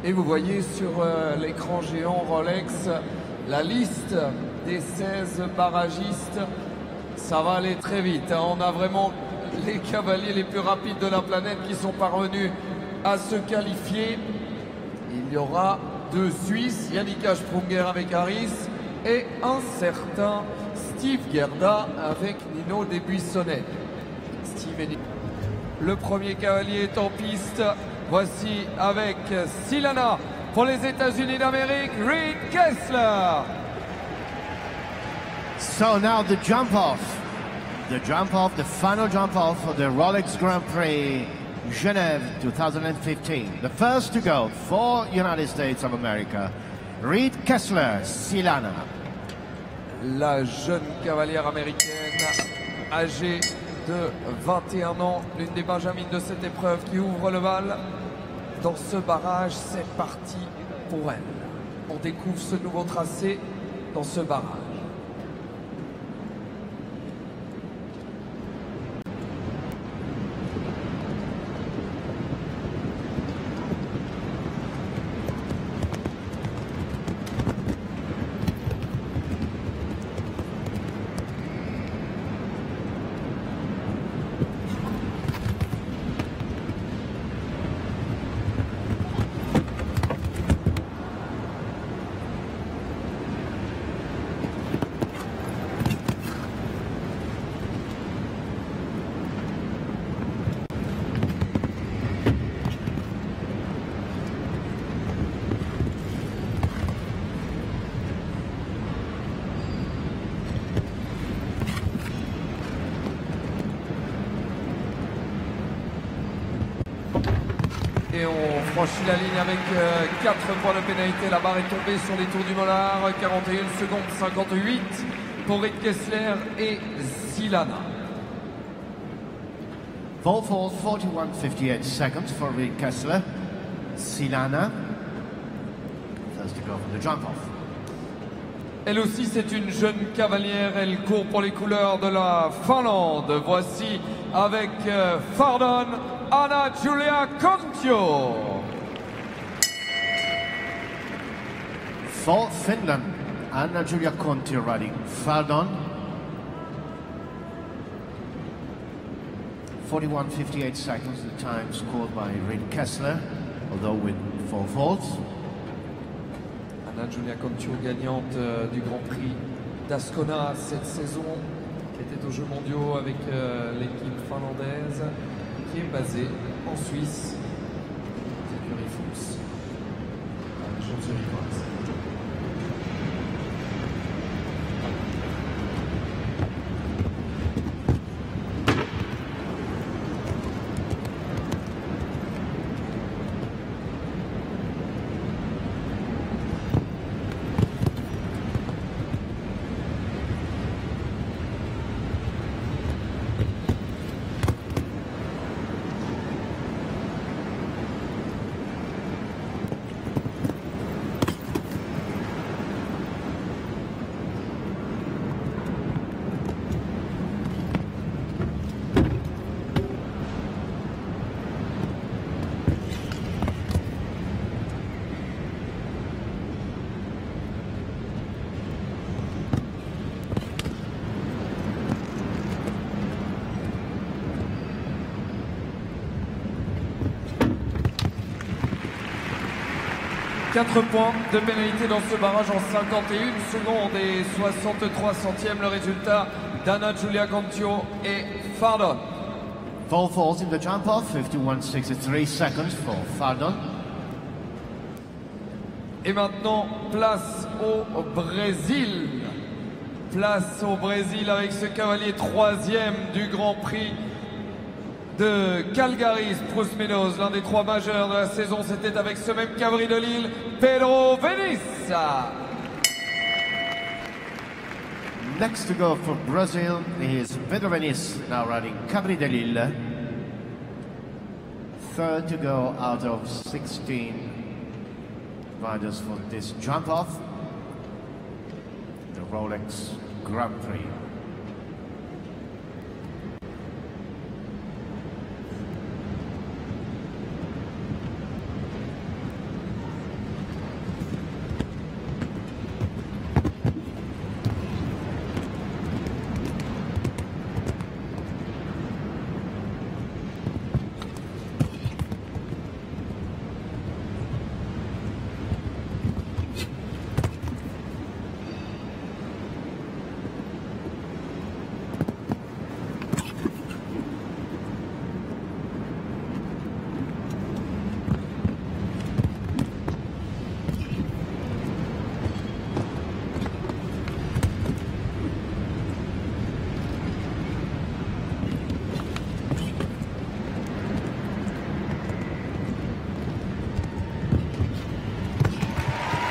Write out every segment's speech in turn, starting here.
Et vous voyez sur l'écran géant Rolex la liste des 16 barragistes. Ça va aller très vite, hein. On a vraiment les cavaliers les plus rapides de la planète qui sont parvenus à se qualifier. Il y aura 2 Suisses, Yannicka Sprunger avec Harris et un certain Steve Gerda avec Nino Desbuissonnet. Steve et Nino. Le premier cavalier est en piste. Voici avec Silana pour les États-Unis d'Amérique, Reed Kessler. So now the jump off, the final jump off for the Rolex Grand Prix Genève 2015. The first to go for United States of America, Reed Kessler, Silana. La jeune cavalière américaine, âgée de 21 ans, l'une des benjamines de cette épreuve qui ouvre le bal. Dans ce barrage, c'est parti pour elle. On découvre ce nouveau tracé dans ce barrage. Et on franchit la ligne avec 4 points de pénalité. La barre est tombée sur les tours du Mollard. 41 secondes 58 pour Reed Kessler et Silana. 41:58 seconds for Reed Kessler. Silana, first to go for the jump off. Elle aussi, c'est une jeune cavalière. Elle court pour les couleurs de la Finlande. Voici avec Fardon, Anna Julia Kontio. For Finland, Anna Julia Kontio riding Fardon. 41:58 seconds, the time scored by Reed Kessler, although with 4 faults. Anna Julia Kontio, gagnante du Grand Prix d'Ascona cette saison, qui était aux Jeux mondiaux avec l'équipe finlandaise, qui est basée en Suisse, écurie Fuchs, à la région zurichoise. Quatre points de pénalité dans ce barrage en 51 secondes et 63 centièmes. Le résultat d'Anna Julia Kontio et Fardon. 4 faults in the jump off, 51:63 seconds for Fardon. Et maintenant, place au Brésil. Place au Brésil avec ce cavalier 3e du Grand Prix de Calgary, Spruce Meadows, l'un des 3 majeurs de la saison. C'était avec ce même cavalier de Lille, Pedro Venissa. Next to go for Brazil is Pedro Venice, now riding Cabri de Lille. Third to go out of 16 riders for this jump off, the Rolex Grand Prix.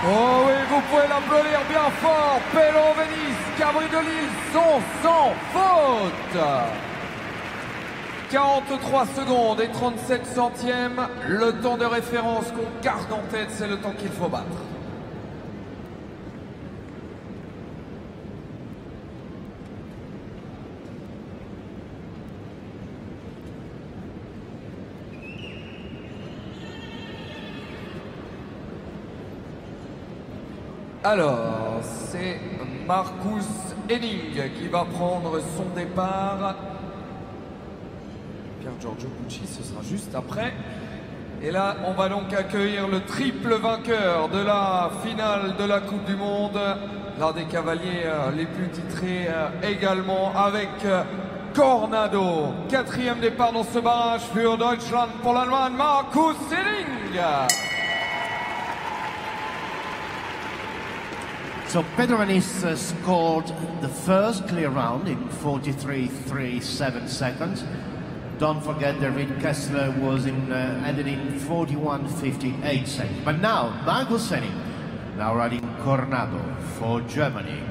Oh oui, vous pouvez l'applaudir bien fort. Pello Venise, Cabri de Lille sont sans faute. 43 secondes et 37 centièmes. Le temps de référence qu'on garde en tête, c'est le temps qu'il faut battre. Alors, c'est Marcus Henning qui va prendre son départ. Pier Giorgio Bucci, ce sera juste après. Et là, on va donc accueillir le triple vainqueur de la finale de la Coupe du Monde. L'un des cavaliers les plus titrés également avec Cornado. Quatrième départ dans ce barrage für Deutschland pour l'Allemagne, Marcus Henning. So Pedro Venisse scored the first clear round in 43.37 seconds. Don't forget that Reid Kessler was ended in 41.58 seconds. But now, Marcus Henning, now riding Cornado for Germany.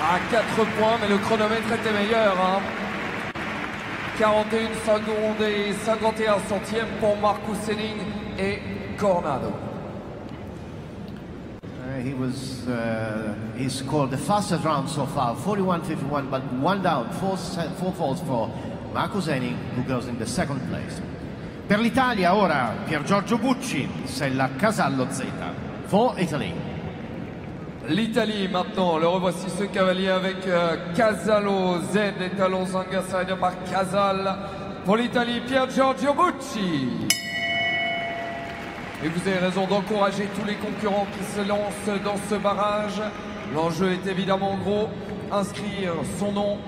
À 4 points, mais le chronomètre était meilleur. 41 secondes et 51 centièmes pour Marcus Henning et Cornado. He scored the fastest round so far, 41.51, but one down, four faults for Marcus Henning, who goes in the second place. Per l'Italia ora, Pier Giorgio Bucci, Sella Casallo Z, for Italy. L'Italie maintenant, le revoici ce cavalier avec Casallo Z et talons Zanga Rider par Casal. Pour l'Italie, Pier Giorgio Bucci. Et vous avez raison d'encourager tous les concurrents qui se lancent dans ce barrage. L'enjeu est évidemment gros, inscrire son nom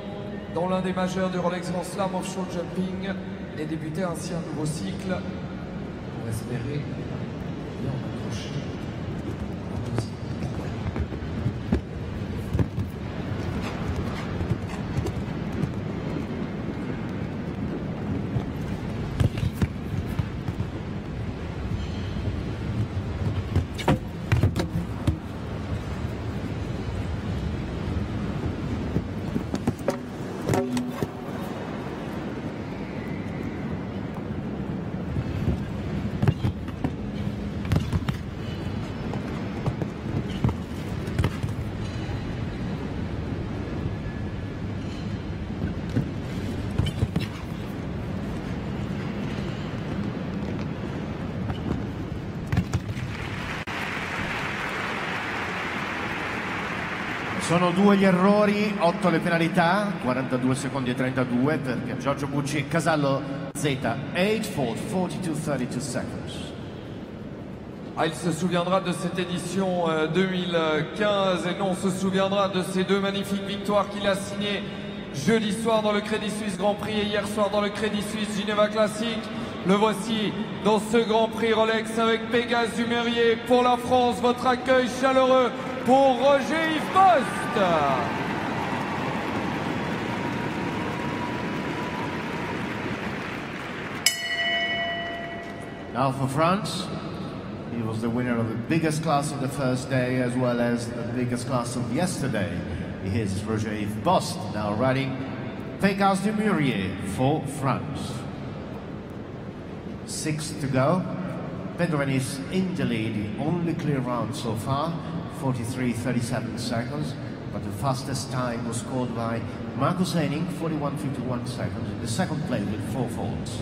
dans l'un des majeurs du Rolex Grand Slam of Show Jumping et débuter ainsi un nouveau cycle pour espérer bien en accrocher. Sono 2 gli errori, 8 le penalità, 42 secondi e 32 per Giorgio Bucci e Casallo Z, 8 fault, 42.32 seconds. Ah, il se souviendra de cette édition 2015 et nous on se souviendra de ces deux magnifiques victoires qu'il a signées jeudi soir dans le Crédit Suisse Grand Prix et hier soir dans le Crédit Suisse Geneva Classic. Le voici dans ce Grand Prix Rolex avec Pégase Dumérier pour la France. Votre accueil chaleureux pour Roger-Yves Bost. Now for France, he was the winner of the biggest class of the first day as well as the biggest class of yesterday. Here's Roger-Yves Bost now riding Pégase Dumérier for France. 6 to go. Pedro is in the lead, the only clear round so far, 43.37 seconds, but the fastest time was scored by Marcus Henning, 41.51 seconds, in the second place with 4 faults.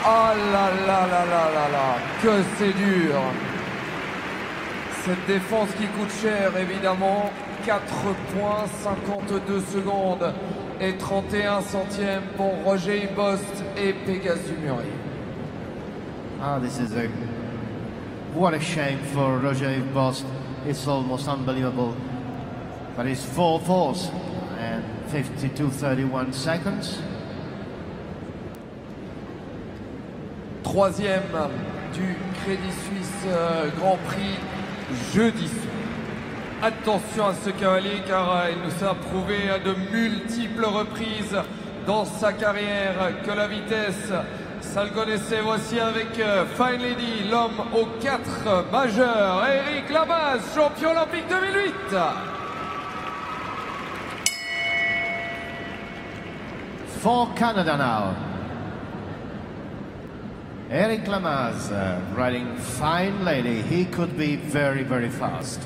Ah là là là là là là, que c'est dur. Cette défense qui coûte cher évidemment. 4 points, 52 secondes et 31 centièmes pour Roger-Yves Bost et Pégase Dumérier. Ah, this is what a shame for Roger-Yves Bost. It's almost unbelievable. But it's 4 fourths and 52.31 seconds. Troisième du Crédit Suisse Grand Prix jeudi soir. Attention à ce cavalier car il nous a prouvé à de multiples reprises dans sa carrière que la vitesse, ça le connaissait. Voici avec Fine Lady, l'homme aux 4 majeurs, Éric Lamaze, champion olympique 2008. For Canada now. Éric Lamaze riding Fine Lady. He could be very, very fast.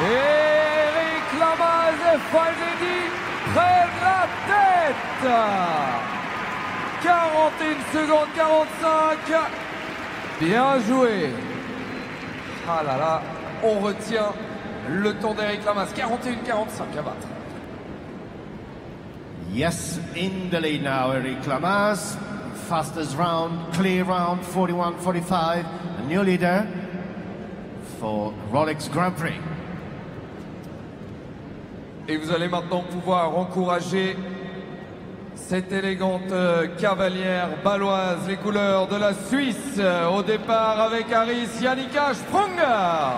Éric Lamaze et Fine Lady prennent la tête. 41 secondes 45. Bien joué. Ah là là, on retient le temps d'Éric Lamaze. 41-45 à battre. Yes, in the lead now, Éric Lamaze. Fastest round, clear round, 41.45. A new leader for Rolex Grand Prix. Et vous allez maintenant pouvoir encourager cette élégante cavalière baloise, les couleurs de la Suisse, au départ avec Aris Jannica Sprunger.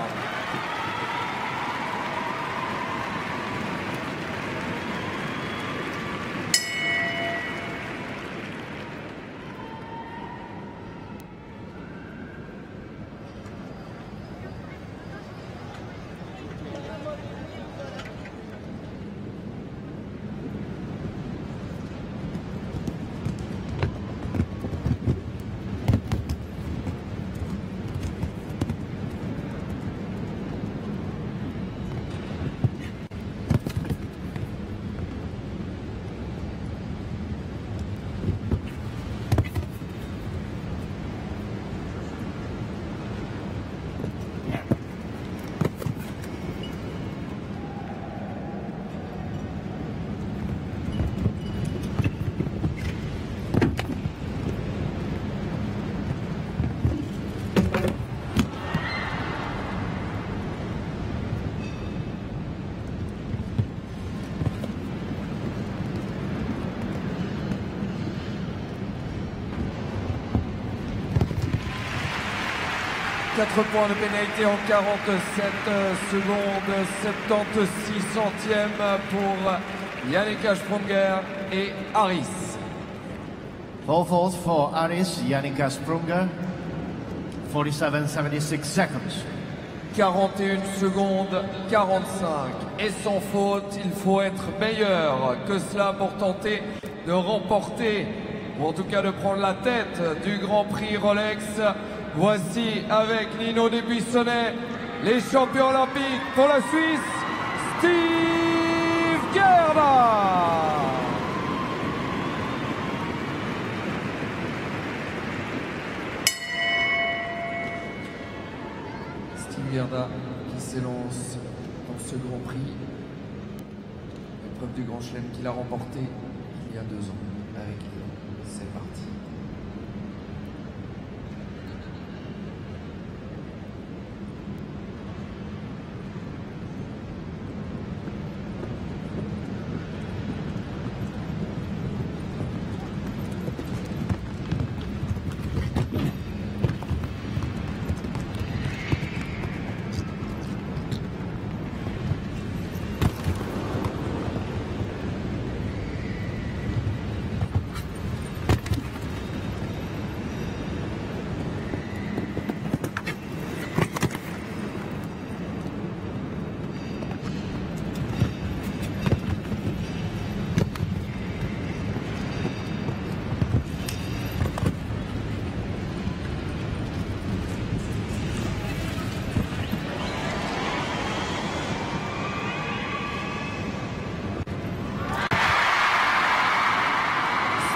4 points de pénalité en 47 secondes, 76 centièmes pour Yannicka Sprunger et Harris. 4-4 for Harris, Yannicka Sprunger, 47.76 seconds. 41 secondes, 45. Et sans faute, il faut être meilleur que cela pour tenter de remporter, ou en tout cas de prendre la tête du Grand Prix Rolex. Voici avec Nino Desbuissonnet, les champions olympiques pour la Suisse, Steve Gerda. Gerda qui s'élance dans ce Grand Prix, l'épreuve du Grand Chelem qu'il a remporté il y a 2 ans avec Lyon. C'est parti.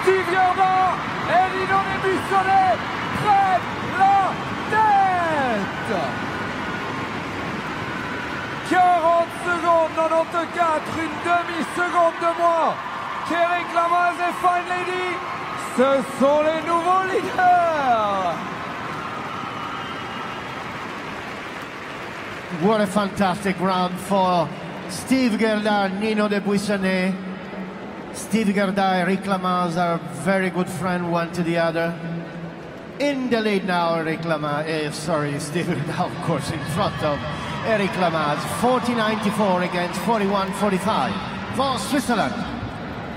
Steve Gerda et Nino Desbuissonnet prennent la tête. 40 secondes, 94, une demi-seconde de moins qu'Eric Lamaze et Fine Lady. Ce sont les nouveaux leaders. What a fantastic round for Steve Gerda, Nino Desbuissonnet. Steve Gerda, Eric Lamaze are very good friends, one to the other. In the lead now, Eric Lamaze, Steve Gerda, of course, in front of Eric Lamaze. 40.94 against 41.45 for Switzerland.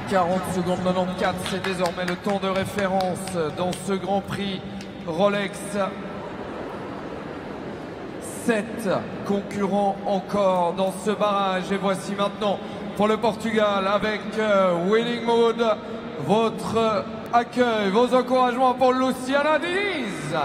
40 secondes 94, c'est désormais le temps de référence dans ce Grand Prix Rolex. 7 concurrents encore dans ce barrage. Et voici maintenant pour le Portugal avec Winning Mood, votre accueil, vos encouragements pour Luciana Diniz.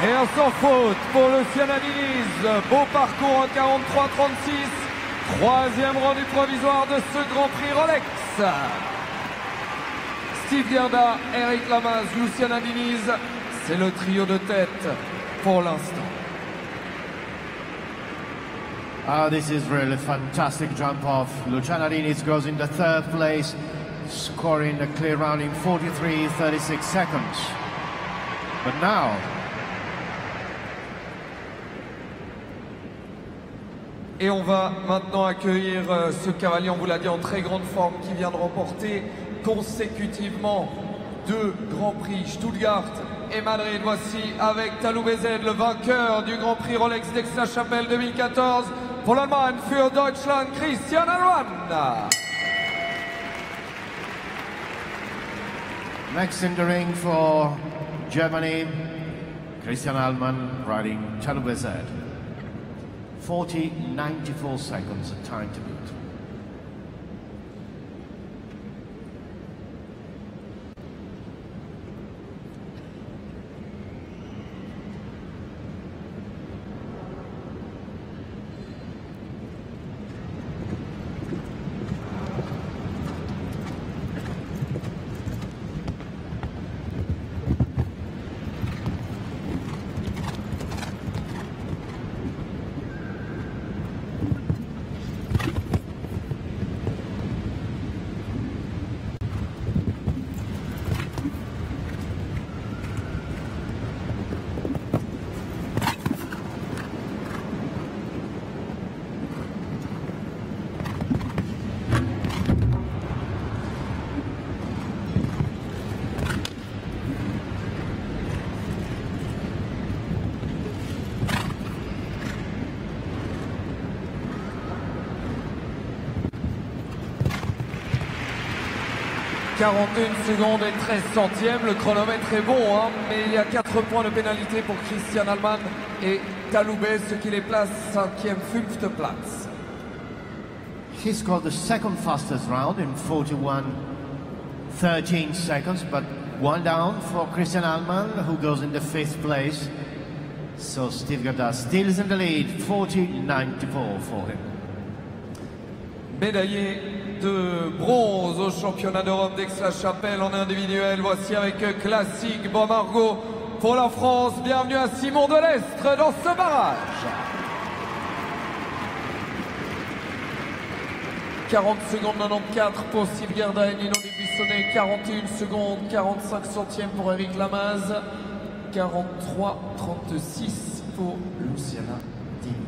Et un sans faute pour Luciana Diniz. Beau parcours en 43-36. Troisième rendu provisoire de ce Grand Prix Rolex. Steve Gerda, Eric Lamaze, Luciana Diniz. C'est le trio de tête pour l'instant. Ah, this is really fantastic jump off. Luciana Diniz goes in the 3rd place, scoring a clear round in 43.36 seconds. But now, et on va maintenant accueillir ce cavalier, on vous l'a dit, en très grande forme, qui vient de remporter consécutivement 2 Grands Prix, Stuttgart et Madrid. Voici avec Talou Bezed, le vainqueur du Grand Prix Rolex d'Aix-la-Chapelle 2014. Pour l'Allemagne, für Deutschland, Christian Alwan. Next in the ring for Germany, Christian Allmann riding Talbot Z. 40.94 seconds of time to beat. « 41 secondes et 13 centièmes, le chronomètre est bon, hein, mais il y a 4 points de pénalité pour Christian Allmann et Talubé, ce qui les place 5e, 5e Platz. He scored the second fastest round in 41.13 seconds, but one down for Christian Allmann, who goes in the 5th place. So Steve Gerda still is in the lead, 40.94 for him. Médaillé de bronze au championnat d'Europe d'Aix-la-Chapelle en individuel. Voici avec classique Bois Margot pour la France. Bienvenue à Simon Delestre dans ce barrage. 40 secondes 94 pour Steve Gerda et Nino Dubuissonnet. 41 secondes 45 centièmes pour Eric Lamaze. 43-36 pour Luciana Diniz.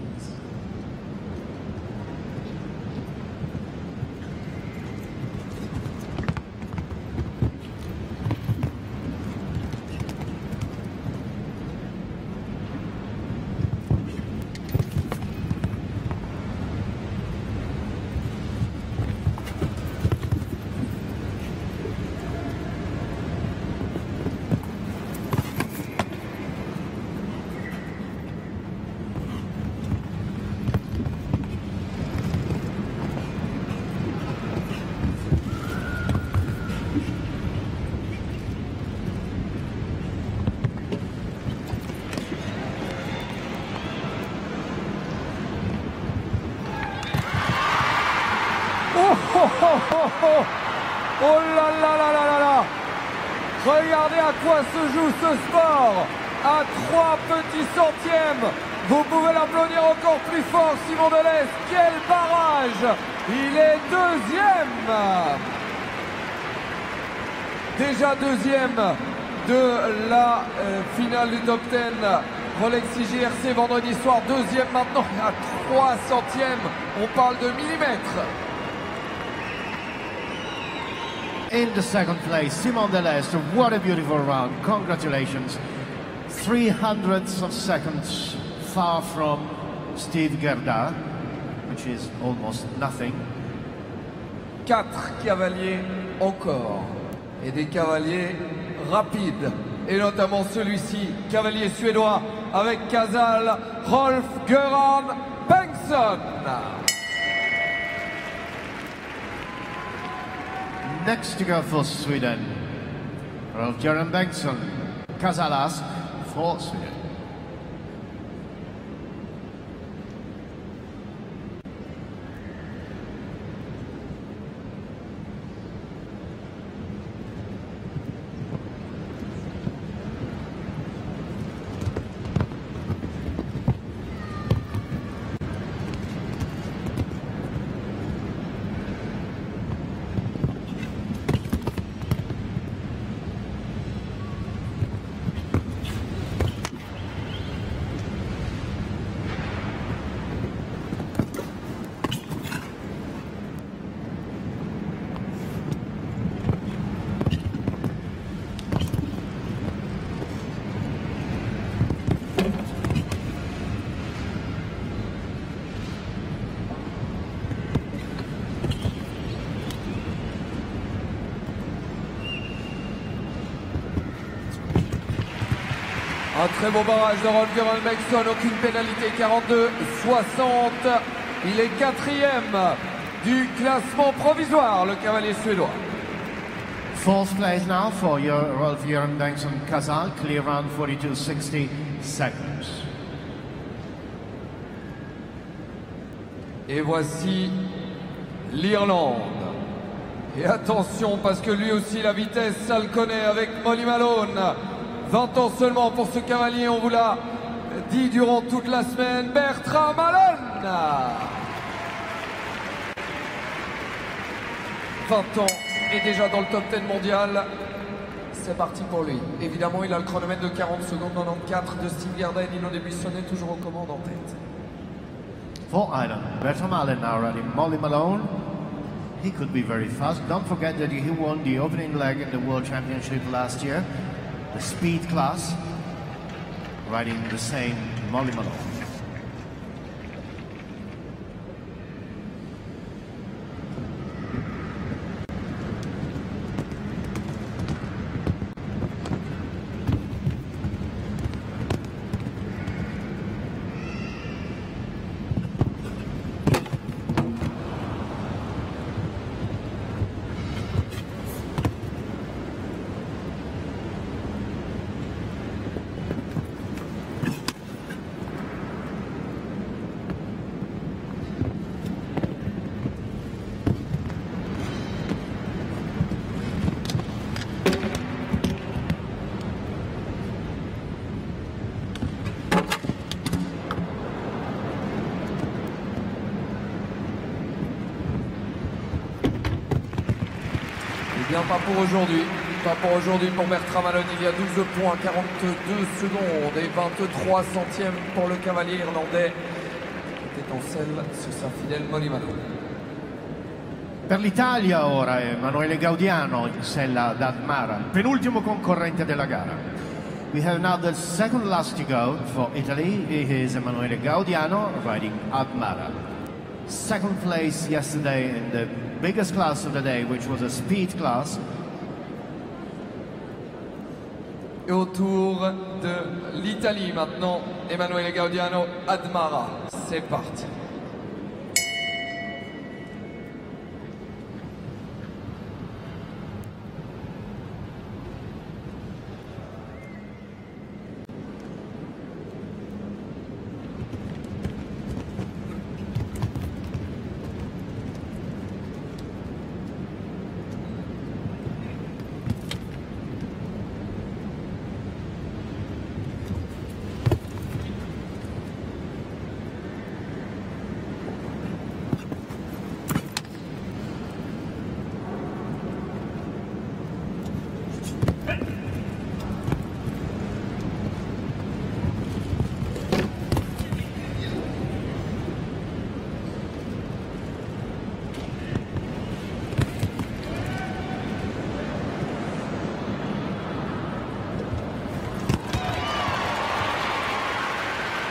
Oh là là là là là là! Regardez à quoi se joue ce sport! À 3 petits centièmes! Vous pouvez l'applaudir encore plus fort, Simon Delestre. Quel barrage! Il est deuxième! Déjà deuxième de la finale du top 10 Rolex IGRC vendredi soir. Deuxième maintenant à 3 centièmes. On parle de millimètres. In the second place, Simon Delestre. What a beautiful round. Congratulations. 300ths of seconds far from Steve Gerda, which is almost nothing. 4 cavaliers encore. Et des cavaliers rapides. Et notamment celui-ci, cavalier suédois avec Casal, Rolf-Göran Bengtsson. Next to go for Sweden, Rolf-Göran Bengtsson, Kasalas for Sweden. Un très beau barrage de Rolf Göran Bengtsson, aucune pénalité, 42-60. Il est quatrième du classement provisoire, le cavalier suédois. Fourth place now for your Rolf Göran Bengtsson Casal, clear round 42.60 seconds. Et voici l'Irlande. Et attention, parce que lui aussi, la vitesse, ça le connaît avec Molly Malone. 20 ans seulement pour ce cavalier, on vous l'a dit durant toute la semaine. Bertrand Malone, 20 ans et déjà dans le top 10 mondial. C'est parti pour lui. Évidemment, il a le chronomètre de 40 secondes 94 de Steve Garda, Nino Debussonnet toujours aux commandes en tête. For Ireland, Bertrand Malone now riding Molly Malone. He could be very fast. Don't forget that he won the opening leg in the World Championship last year. The speed class, riding the same Molly Malone. Bien, pas pour aujourd'hui. Pas pour aujourd'hui pour Bertrand Malone. Il y a 12 points, 42 secondes et 23 centièmes pour le cavalier irlandais qui était en selle sur sa fidèle Molly Malone. Per l'Italia ora è Emanuele Gaudiano in sella ad Admara, penultimo concorrente della gara. We have now the second last to go for Italy. It is Emanuele Gaudiano riding Admara. Second place yesterday in the biggest class of the day, which was a speed class. Et autour de l'Italie maintenant, Emanuele Gaudiano, Admara. C'est parti.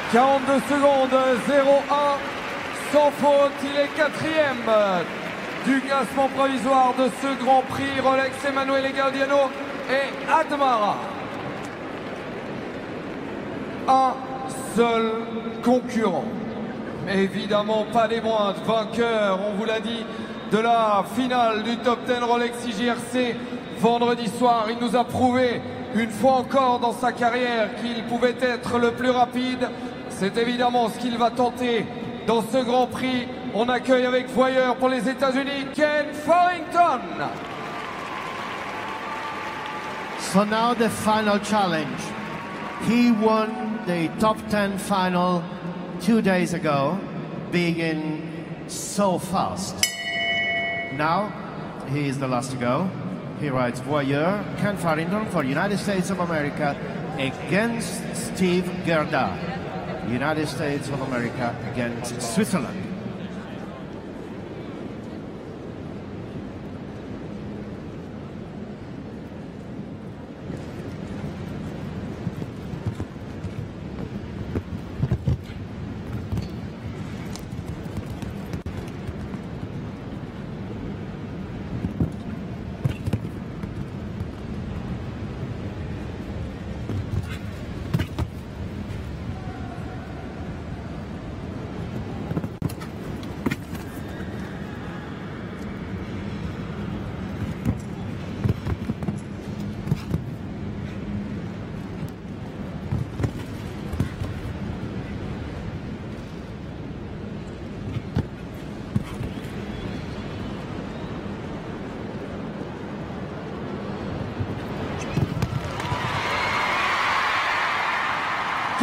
« 42 secondes, 0-1, sans faute, il est quatrième du classement provisoire de ce Grand Prix Rolex Emanuele Gaudiano et Admara. Un seul concurrent, mais évidemment pas des moindres, vainqueur, on vous l'a dit, de la finale du Top 10 Rolex IJRC vendredi soir. Il nous a prouvé une fois encore dans sa carrière qu'il pouvait être le plus rapide. C'est évidemment ce qu'il va tenter dans ce Grand Prix. On accueille avec voyeur pour les États-Unis, Ken Farrington. So now the final challenge. He won the top 10 final 2 days ago, being so fast. Now he is the last to go. He rides voyeur, Ken Farrington for United States of America against Steve Gerda. United States of America against Switzerland.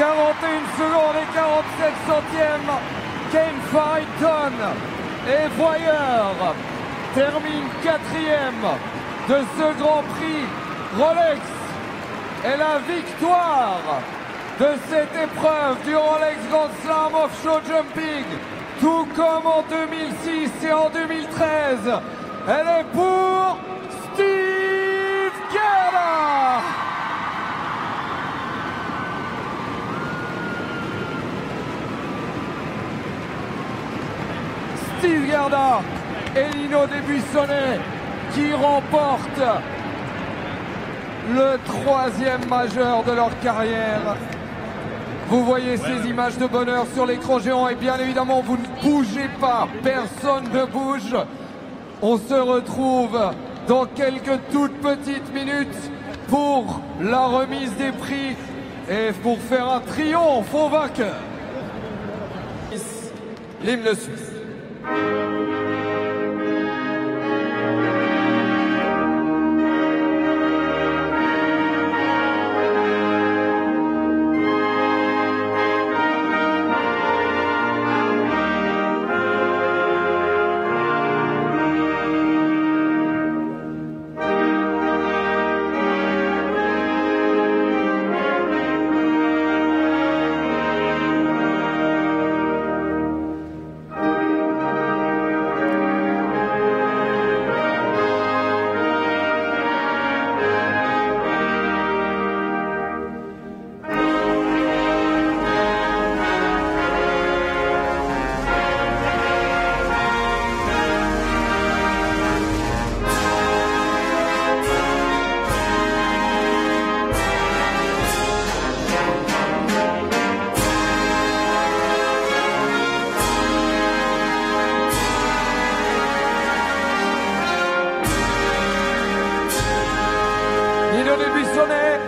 41 secondes et 47 centièmes. Kane Farrington et Voyeur termine 4e de ce Grand Prix Rolex. Et la victoire de cette épreuve du Rolex Grand Slam of Show Jumping, tout comme en 2006 et en 2013, elle est pour Steve Gerda. Steve Gerda et Nino Desbuissonnet qui remportent le 3e majeur de leur carrière. Vous voyez ces images de bonheur sur l'écran géant et bien évidemment vous ne bougez pas, personne ne bouge. On se retrouve dans quelques toutes petites minutes pour la remise des prix et pour faire un triomphe au vainqueur. L'hymne suisse. Nino Desbuissonnet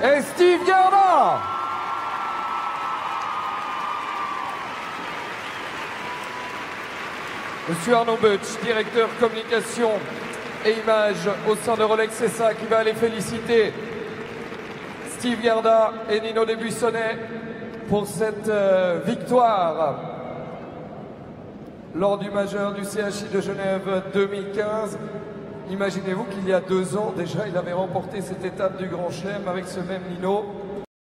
et Steve Gerda. Monsieur Arnaud Butch, directeur communication et images au sein de Rolex SA, qui va les féliciter Steve Gerda et Nino Desbuissonnet pour cette victoire lors du majeur du CHI de Genève 2015. Imaginez-vous qu'il y a 2 ans déjà, il avait remporté cette étape du Grand Chelem avec ce même Nino.